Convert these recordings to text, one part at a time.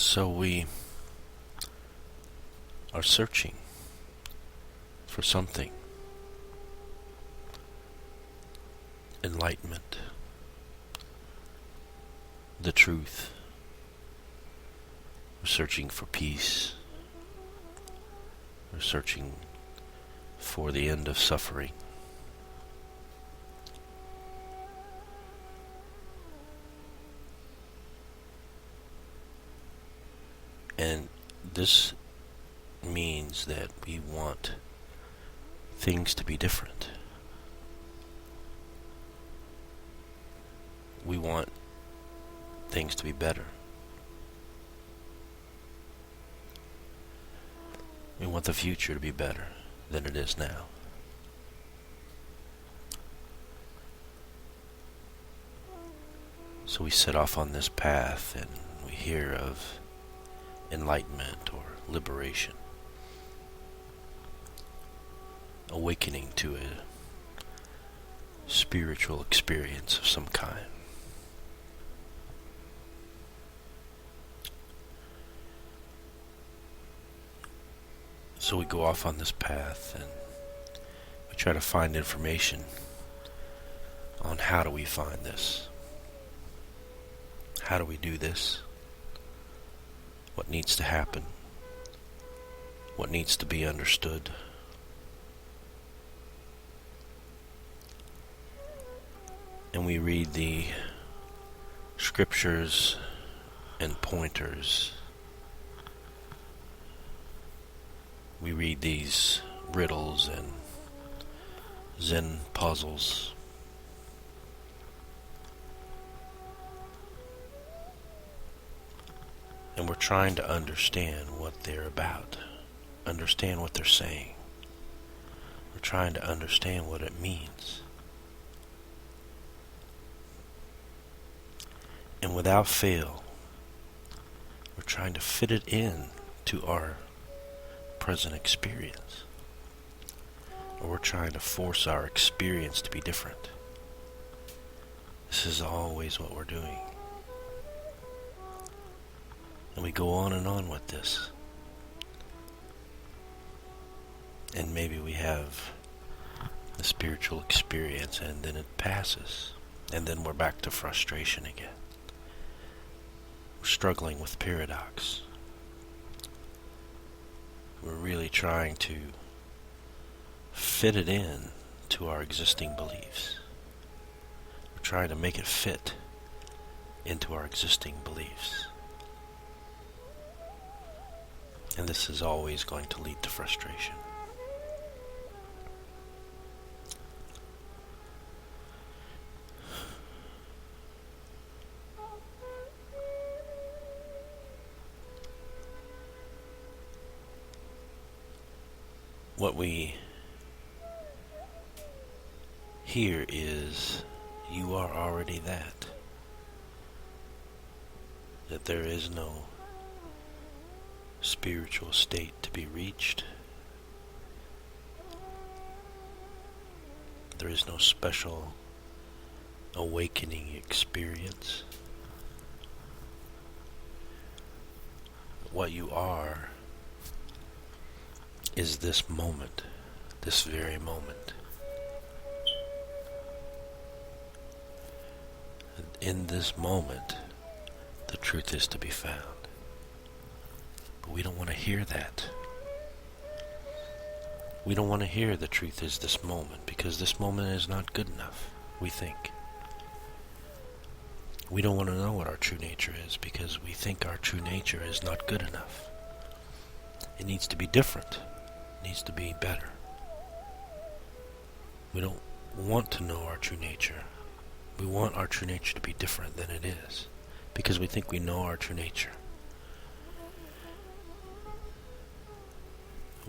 So we are searching for something. Enlightenment. The truth. We're searching for peace. We're searching for the end of suffering. And this means that we want things to be different. We want things to be better. We want the future to be better than it is now. So we set off on this path and we hear of enlightenment or liberation, awakening to a spiritual experience of some kind. So we go off on this path and we try to find information on how do we find this? How do we do this? What needs to happen? What needs to be understood? And we read the scriptures and pointers. We read these riddles and Zen puzzles. And we're trying to understand what they're about, understand what they're saying. We're trying to understand what it means. And without fail, we're trying to fit it in to our present experience. Or we're trying to force our experience to be different. This is always what we're doing. And we go on and on with this. And maybe we have the spiritual experience and then it passes. And then we're back to frustration again. We're struggling with paradox. We're really trying to fit it in to our existing beliefs. We're trying to make it fit into our existing beliefs. And this is always going to lead to frustration. What we hear is, you are already that. That there is no spiritual state to be reached. There is no special awakening experience. What you are is this moment, this very moment. In this moment, the truth is to be found. But we don't want to hear that. We don't want to hear the truth is this moment, because this moment is not good enough, we think. We don't want to know what our true nature is, because we think our true nature is not good enough. It needs to be different. It needs to be better. We don't want to know our true nature. We want our true nature to be different than it is, because we think we know our true nature.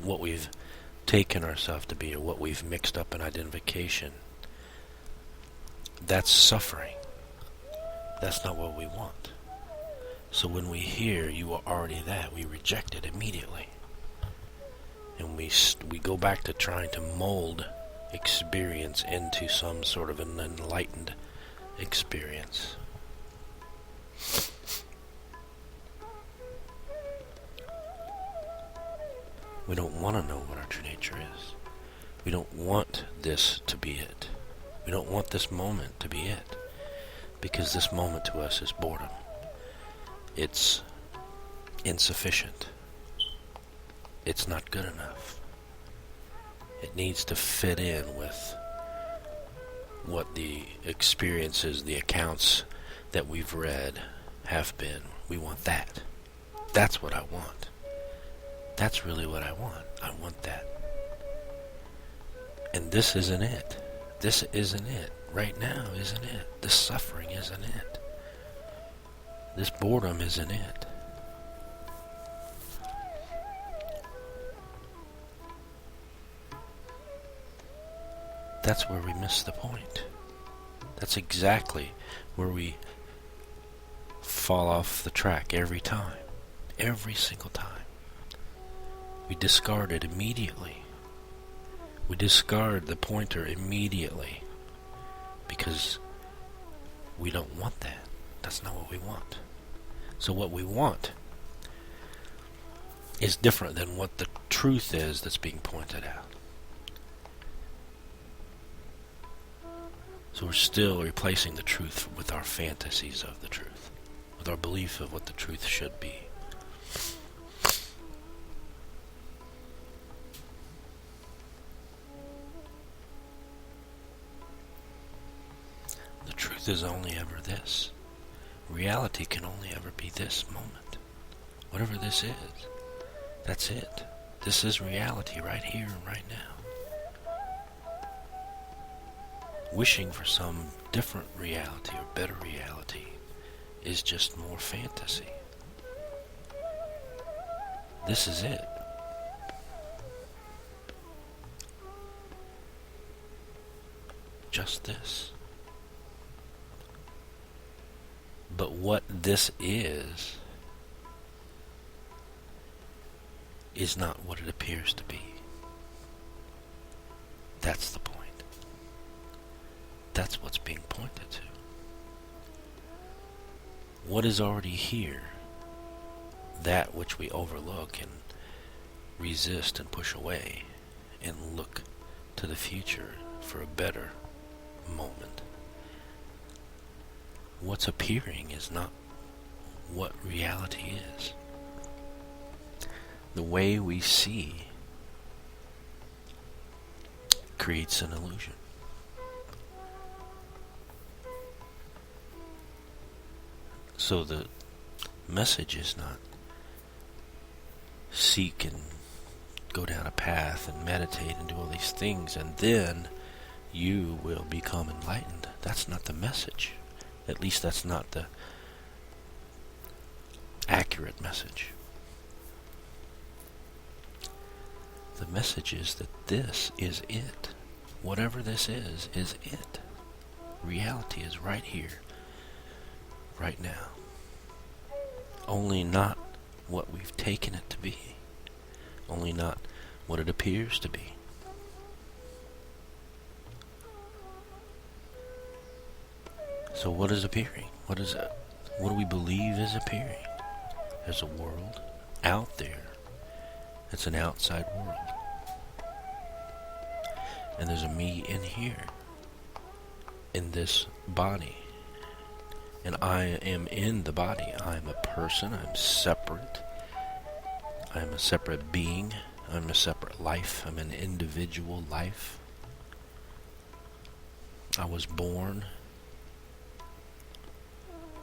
What we've taken ourselves to be, or what we've mixed up in identification, that's suffering. That's not what we want. So when we hear you are already that, we reject it immediately. And we go back to trying to mold experience into some sort of an enlightened experience. We don't want to know what our true nature is. We don't want this to be it. We don't want this moment to be it. Because this moment to us is boredom. It's insufficient. It's not good enough. It needs to fit in with what the experiences, the accounts that we've read have been. We want that. That's what I want. That's really what I want. I want that. And this isn't it. This isn't it. Right now isn't it. This suffering isn't it. This boredom isn't it. That's where we miss the point. That's exactly where we fall off the track every time. Every single time. We discard it immediately. We discard the pointer immediately because we don't want that. That's not what we want. So what we want is different than what the truth is that's being pointed out. So we're still replacing the truth with our fantasies of the truth, with our belief of what the truth should be. The truth is only ever this. Reality can only ever be this moment. Whatever this is, that's it. This is reality right here and right now. Wishing for some different reality or better reality is just more fantasy. This is it. Just this. But what this is not what it appears to be. That's the point. That's what's being pointed to. What is already here, that which we overlook and resist and push away and look to the future for a better moment. What's appearing is not what reality is. The way we see creates an illusion. So the message is not seek and go down a path and meditate and do all these things and then you will become enlightened. That's not the message. At least that's not the accurate message. The message is that this is it. Whatever this is it. Reality is right here, right now. Only not what we've taken it to be. Only not what it appears to be. So what is appearing? What is it? What do we believe is appearing? There's a world out there. It's an outside world. And there's a me in here. In this body. And I am in the body. I'm a person. I'm separate. I'm a separate being. I'm a separate life. I'm an individual life. I was born.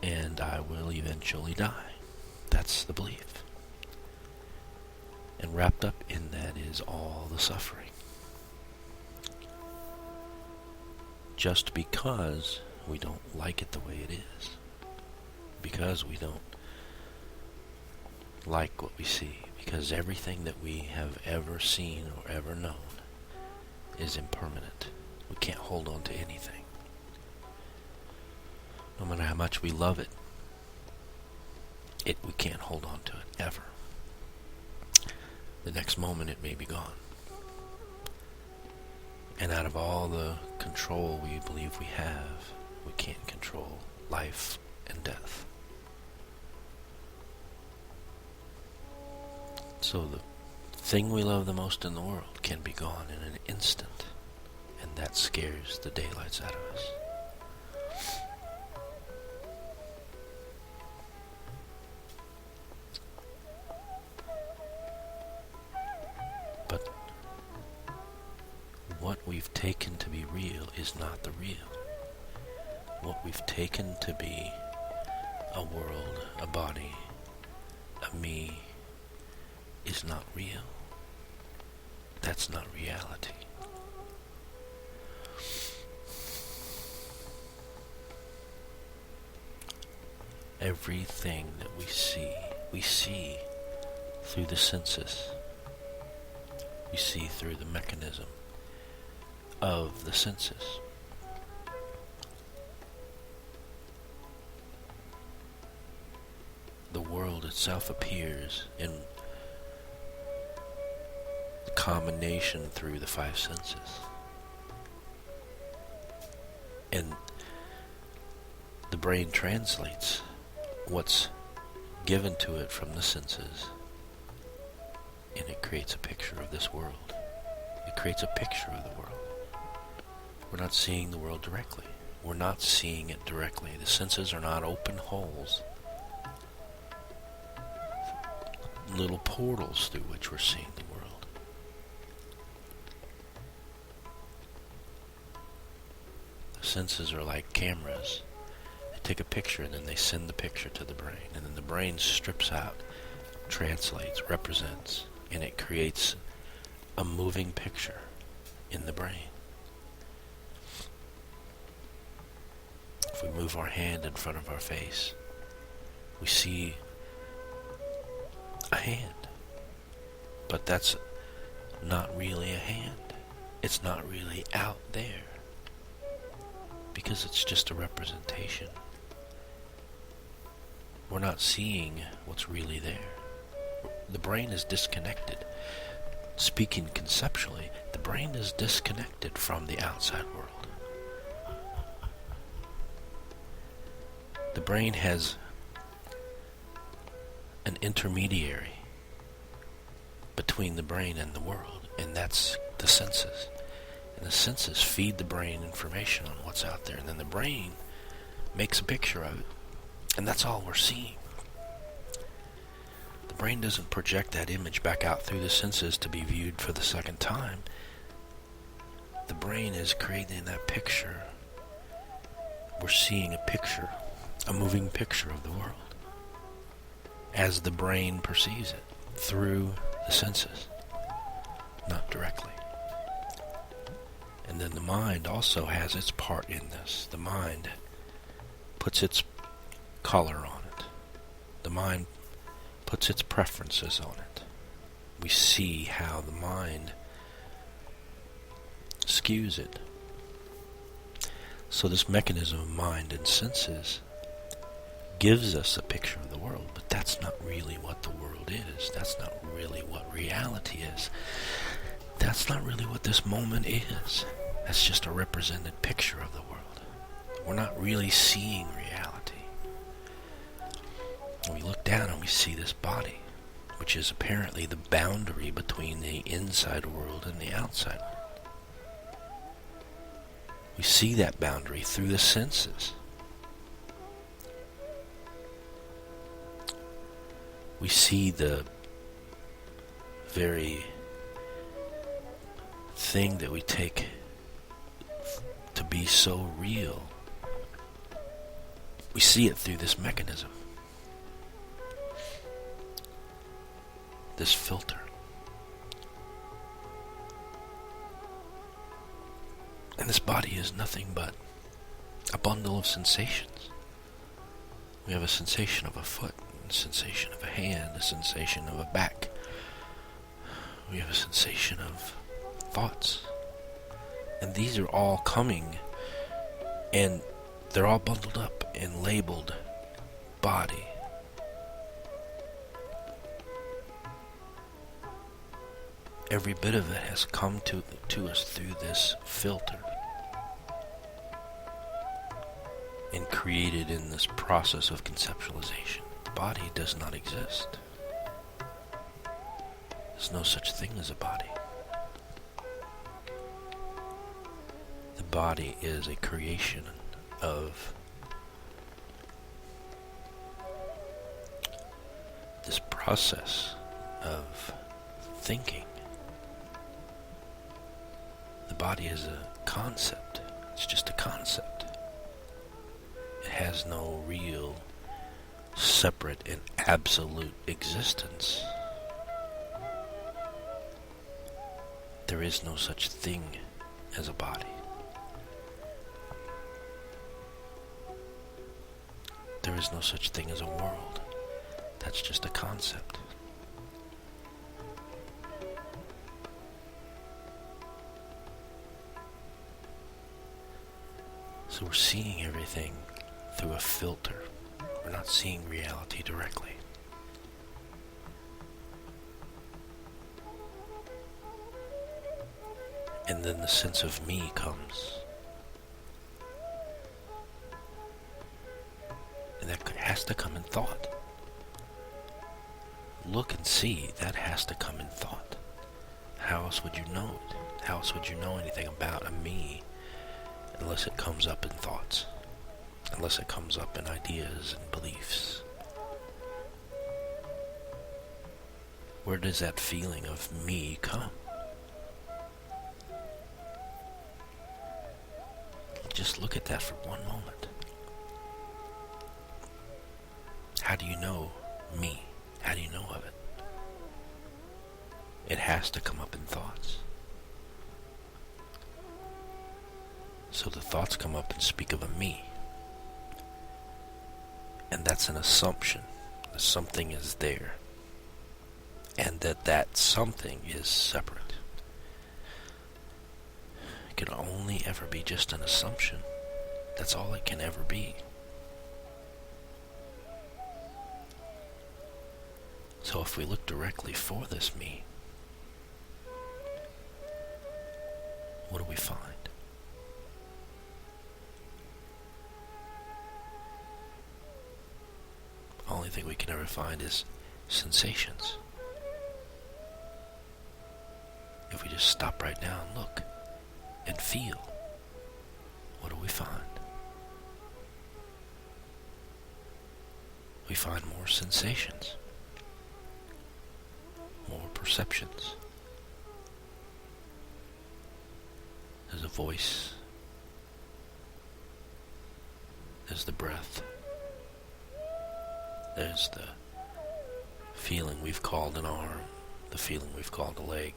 And I will eventually die. That's the belief. And wrapped up in that is all the suffering. Just because we don't like it the way it is. Because we don't like what we see. Because everything that we have ever seen or ever known is impermanent. We can't hold on to anything. No matter how much we love it, we can't hold on to it ever. The next moment it may be gone. And out of all the control we believe we have, we can't control life and death. So the thing we love the most in the world can be gone in an instant, and that scares the daylights out of us. But what we've taken to be real is not the real. What we've taken to be a world, a body, a me, is not real. That's not reality. Everything that we see through the senses. We see through the mechanism of the senses. The world itself appears in combination through the five senses. And the brain translates what's given to it from the senses, and it creates a picture of this world. It creates a picture of the world. We're not seeing the world directly. We're not seeing it directly. The senses are not open holes, little portals through which we're seeing the world. The senses are like cameras. They take a picture and then they send the picture to the brain, and then the brain strips out, translates, represents, and it creates a moving picture in the brain. If we move our hand in front of our face, we see a hand. But that's not really a hand. It's not really out there, because it's just a representation. We're not seeing what's really there. The brain is disconnected. Speaking conceptually, the brain is disconnected from the outside world. The brain has an intermediary between the brain and the world, and that's the senses. And the senses feed the brain information on what's out there, and then the brain makes a picture of it, and that's all we're seeing. The brain doesn't project that image back out through the senses to be viewed for the second time. The brain is creating that picture. We're seeing a picture, a moving picture of the world, as the brain perceives it through the senses, not directly. And then the mind also has its part in this. The mind puts its color on it. The mind puts its preferences on it. We see how the mind skews it. So this mechanism of mind and senses gives us a picture of the world, but that's not really what the world is. That's not really what reality is. That's not really what this moment is. That's just a represented picture of the world. We're not really seeing reality. We look down and we see this body, which is apparently the boundary between the inside world and the outside world. We see that boundary through the senses. We see the very thing that we take to be so real. We see it through this mechanism, this filter. And this body is nothing but a bundle of sensations. We have a sensation of a foot, a sensation of a hand, a sensation of a back. We have a sensation of thoughts. And these are all coming, and they're all bundled up and labeled body. Every bit of it has come to us through this filter and created in this process of conceptualization. The body does not exist. There's no such thing as a body. The body is a creation of this process of thinking. The body is a concept. It's just a concept. It has no real, separate, and absolute existence. There is no such thing as a body. There is no such thing as a world. That's just a concept. So we're seeing everything through a filter. We're not seeing reality directly. And then the sense of me comes. And that has to come in thought. Look and see, that has to come in thought. How else would you know it? How else would you know anything about a me unless it comes up in thoughts? Unless it comes up in ideas and beliefs? Where does that feeling of me come? Just look at that for one moment. How do you know me? How do you know of it? It has to come up in thoughts. So the thoughts come up and speak of a me. And that's an assumption that something is there. And that something is separate. It can only ever be just an assumption. That's all it can ever be. So if we look directly for this me, what do we find? The only thing we can ever find is sensations. If we just stop right now and look and feel, what do we find? We find more sensations, more perceptions. There's a voice, there's the breath, there's the feeling we've called an arm, the feeling we've called a leg,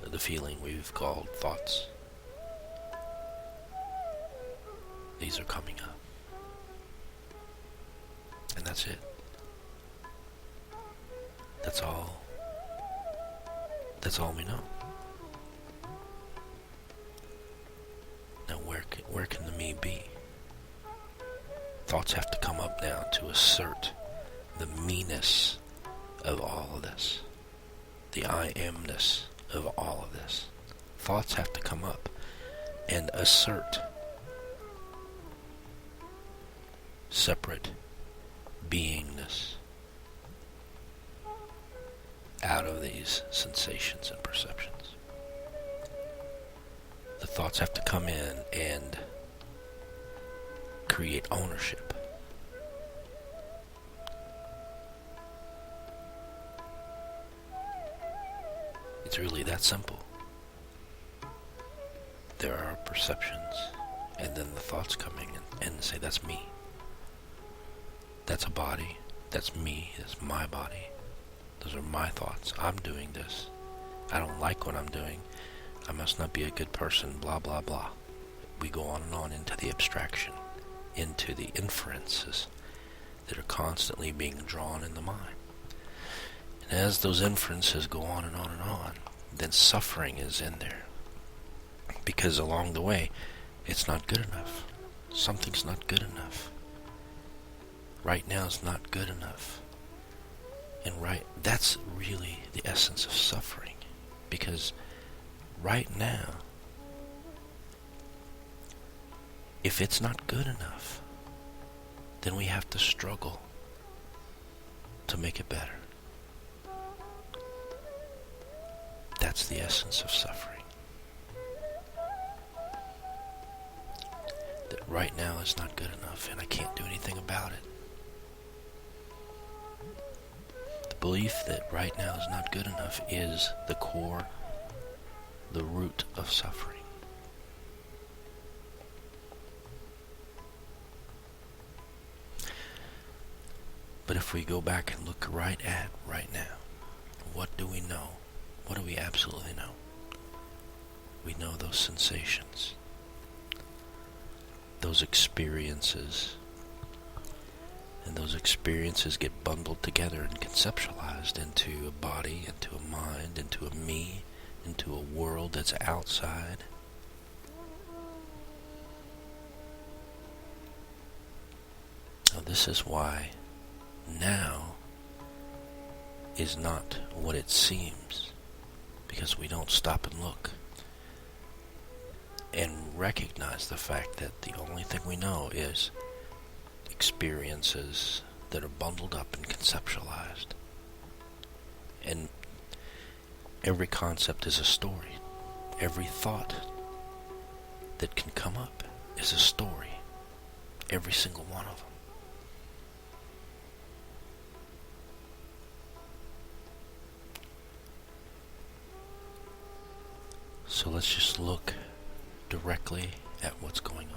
the feeling we've called thoughts. These are coming up. And that's it. That's all we know. Now where can the me be? Thoughts have to come up now to assert the me-ness of all of this. The I amness of all of this. Thoughts have to come up and assert separate beingness out of these sensations and perceptions. The thoughts have to come in and create ownership. It's really that simple. There are perceptions, and then the thoughts coming and say, that's me. That's a body. That's me. That's my body. Those are my thoughts. I'm doing this. I don't like what I'm doing. I must not be a good person, blah, blah, blah. We go on and on into the abstraction, into the inferences that are constantly being drawn in the mind. And as those inferences go on and on and on, then suffering is in there. Because along the way, it's not good enough. Something's not good enough. Right now is not good enough. And that's really the essence of suffering. Because right now, if it's not good enough, then we have to struggle to make it better. That's the essence of suffering. That right now is not good enough and I can't do anything about it. The belief that right now is not good enough is the core, the root of suffering. But if we go back and look right now, what do we know? What do we absolutely know? We know those sensations, those experiences, and those experiences get bundled together and conceptualized into a body, into a mind, into a me, into a world that's outside. Now this is why now is not what it seems, because we don't stop and look and recognize the fact that the only thing we know is experiences that are bundled up and conceptualized. And every concept is a story. Every thought that can come up is a story. Every single one of them. So let's just look directly at what's going on.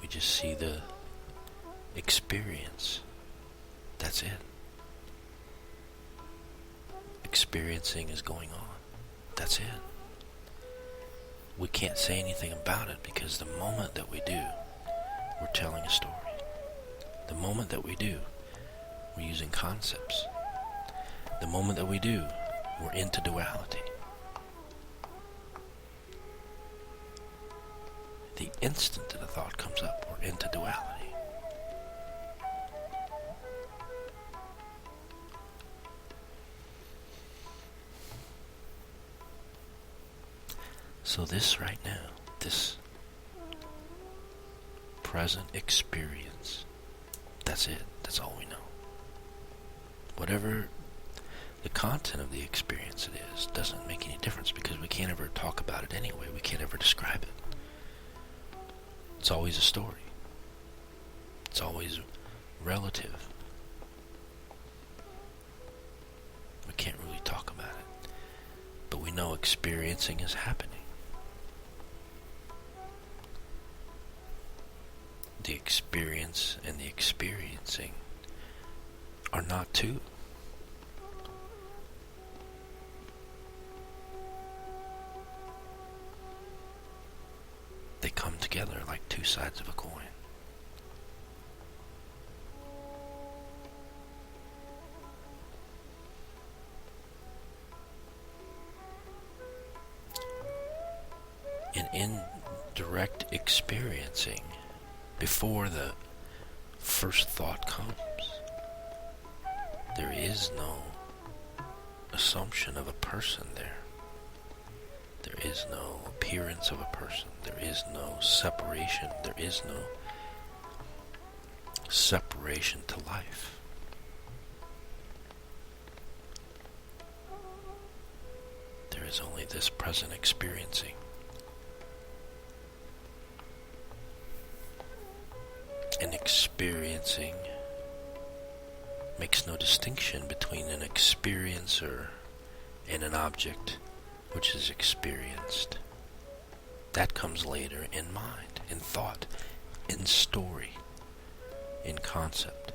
We just see the experience. That's it. Experiencing is going on. That's it. We can't say anything about it because the moment that we do, we're telling a story. The moment that we do, we're using concepts. The moment that we do, we're into duality. The instant that a thought comes up, we're into duality. So this right now, this present experience, that's it. That's all we know. Whatever the content of the experience it is doesn't make any difference because we can't ever talk about it anyway. We can't ever describe it. It's always a story. It's always relative. We can't really talk about it. But we know experiencing is happening. The experience and the experiencing are not two. They come together like two sides of a coin. And in direct experiencing, before the first thought comes, there is no assumption of a person there. There is no appearance of a person. There is no separation. There is no separation to life. There is only this present experiencing. And experiencing makes no distinction between an experiencer and an object which is experienced. That comes later in mind, in thought, in story, in concept.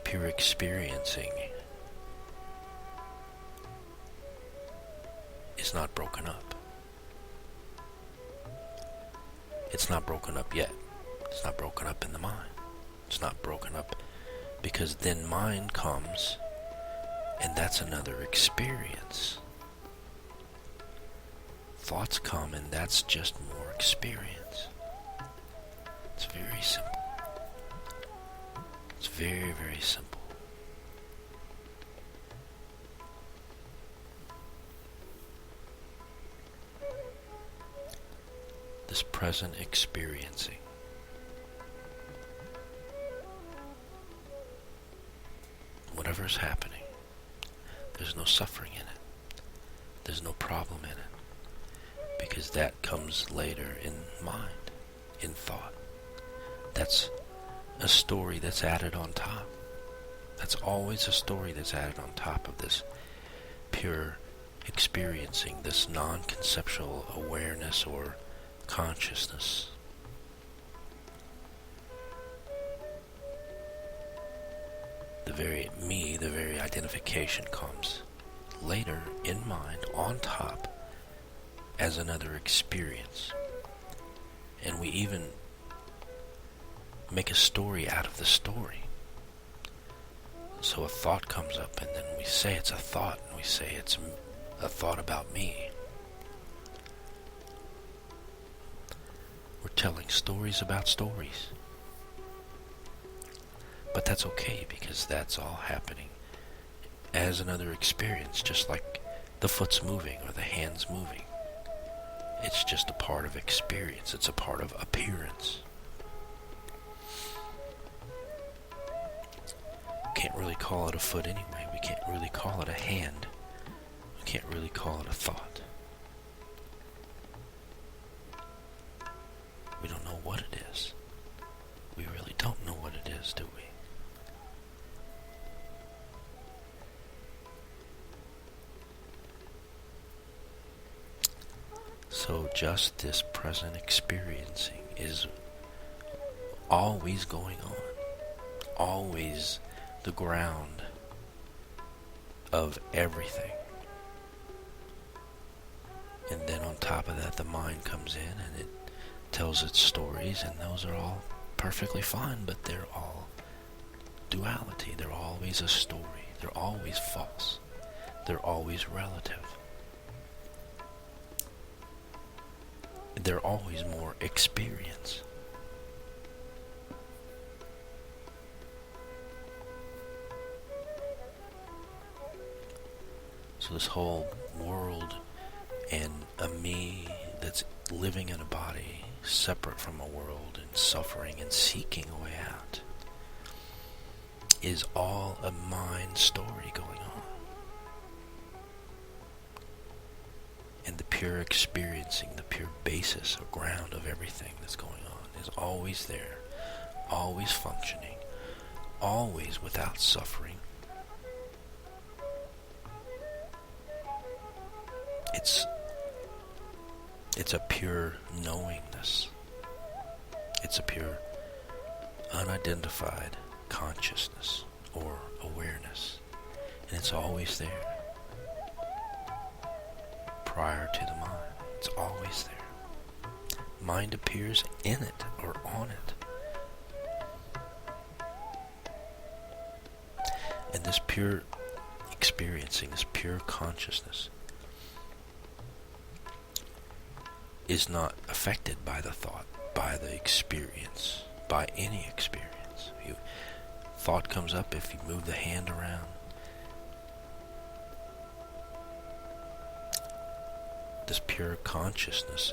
Pure experiencing is not broken up. It's not broken up yet. It's not broken up in the mind. It's not broken up because then mind comes and that's another experience. Thoughts come and that's just more experience. It's very simple. It's very, very simple. This present experiencing whatever's happening. There's no suffering in it. There's no problem in it. Because that comes later in mind, in thought. That's a story that's added on top. That's always a story that's added on top of this pure experiencing, this non-conceptual awareness or consciousness. The very me, the very identification comes later in mind, on top, as another experience. And we even make a story out of the story. So a thought comes up, and then we say it's a thought, and we say it's a thought about me. We're telling stories about stories. But that's okay, because that's all happening as another experience, just like the foot's moving or the hand's moving. It's just a part of experience. It's a part of appearance. Can't really call it a foot anyway. We can't really call it a hand. We can't really call it a thought. We don't know what it is. We really don't know what it is, do we? So just this present experiencing is always going on. Always the ground of everything. And then on top of that, the mind comes in and it tells its stories, and those are all perfectly fine, but they're all duality. They're always a story. They're always false. They're always relative. They're always more experience. So this whole world and a me that's living in a body separate from a world and suffering and seeking a way out is all a mind story going on. And the pure experiencing, the pure basis or ground of everything that's going on is always there, always functioning, always without suffering. It's a pure knowingness. It's a pure unidentified consciousness or awareness. And it's always there. Prior to the mind. It's always there. Mind appears in it or on it. And this pure experiencing, this pure consciousness is not affected by the thought, by the experience, by any experience. Thought comes up if you move the hand around. This pure consciousness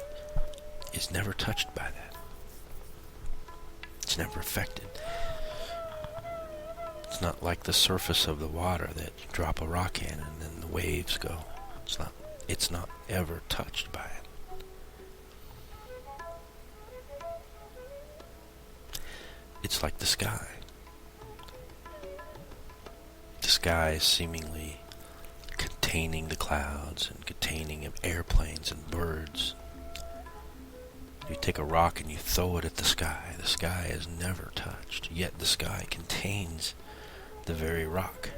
is never touched by that. It's never affected. It's not like the surface of the water that you drop a rock in and then the waves go. It's not ever touched by it. It's like the sky. The sky is seemingly containing the clouds and containing airplanes and birds. You take a rock and you throw it at the sky is never touched, yet the sky contains the very rock.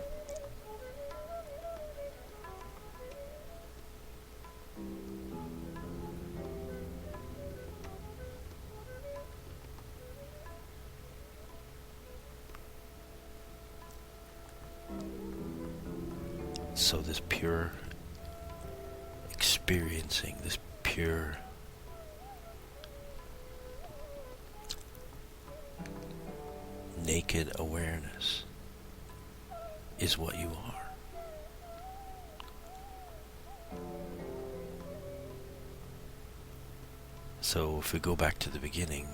So this pure experiencing, this pure naked awareness is what you are. So if we go back to the beginning,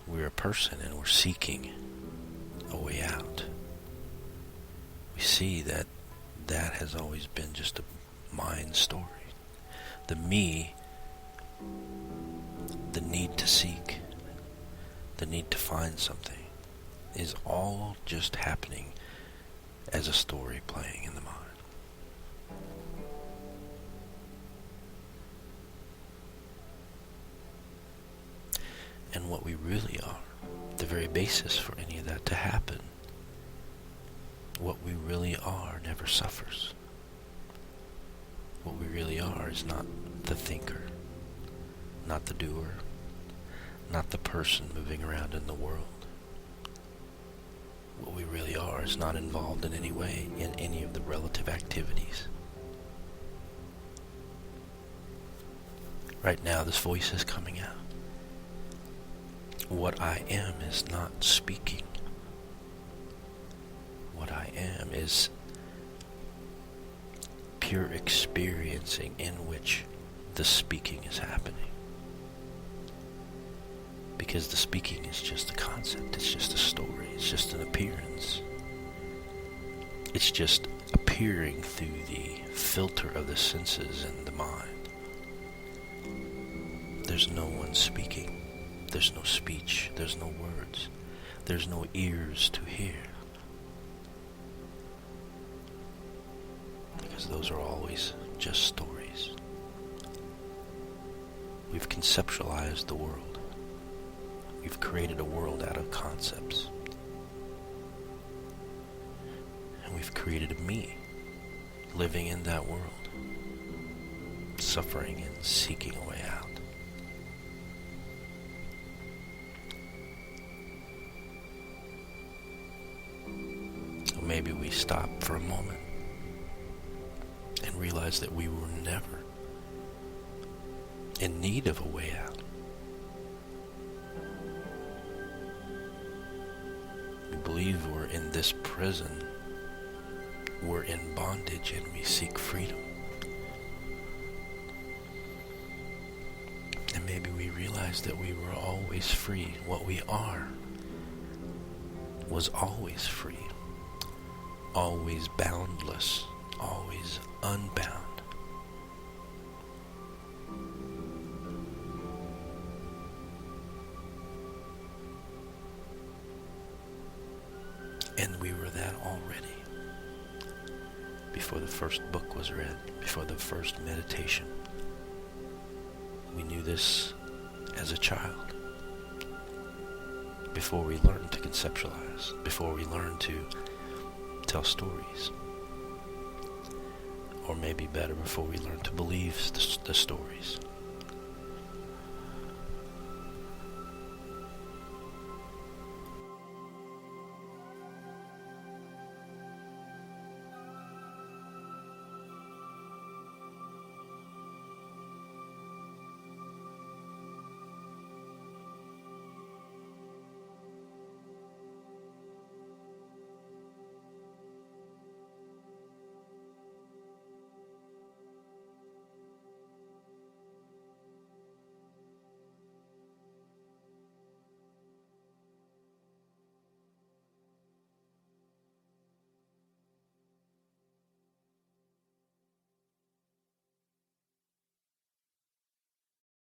we're a person and we're seeking a way out. we see that that has always been just a mind story. The me, the need to seek, the need to find something, is all just happening as a story playing in the mind. And what we really are, the very basis for any of that to happen, what we really are never suffers. What we really are is not the thinker, not the doer, not the person moving around in the world. What we really are is not involved in any way in any of the relative activities. Right now, this voice is coming out. What I am is not speaking. What I am is pure experiencing in which the speaking is happening. Because the speaking is just a concept, it's just a story, it's just an appearance. It's just appearing through the filter of the senses and the mind. There's no one speaking. There's no speech, there's no words, there's no ears to hear. Because those are always just stories. We've conceptualized the world. We've created a world out of concepts. And we've created a me, living in that world, suffering and seeking a way out. Maybe we stop for a moment and realize that we were never in need of a way out. We believe we're in this prison, we're in bondage, and we seek freedom. And maybe we realize that we were always free. What we are was always free. Always boundless, always unbound. And we were that already. Before the first book was read, before the first meditation. We knew this as a child. Before we learned to conceptualize, before we learned to tell stories, or maybe better, before we learn to believe the stories.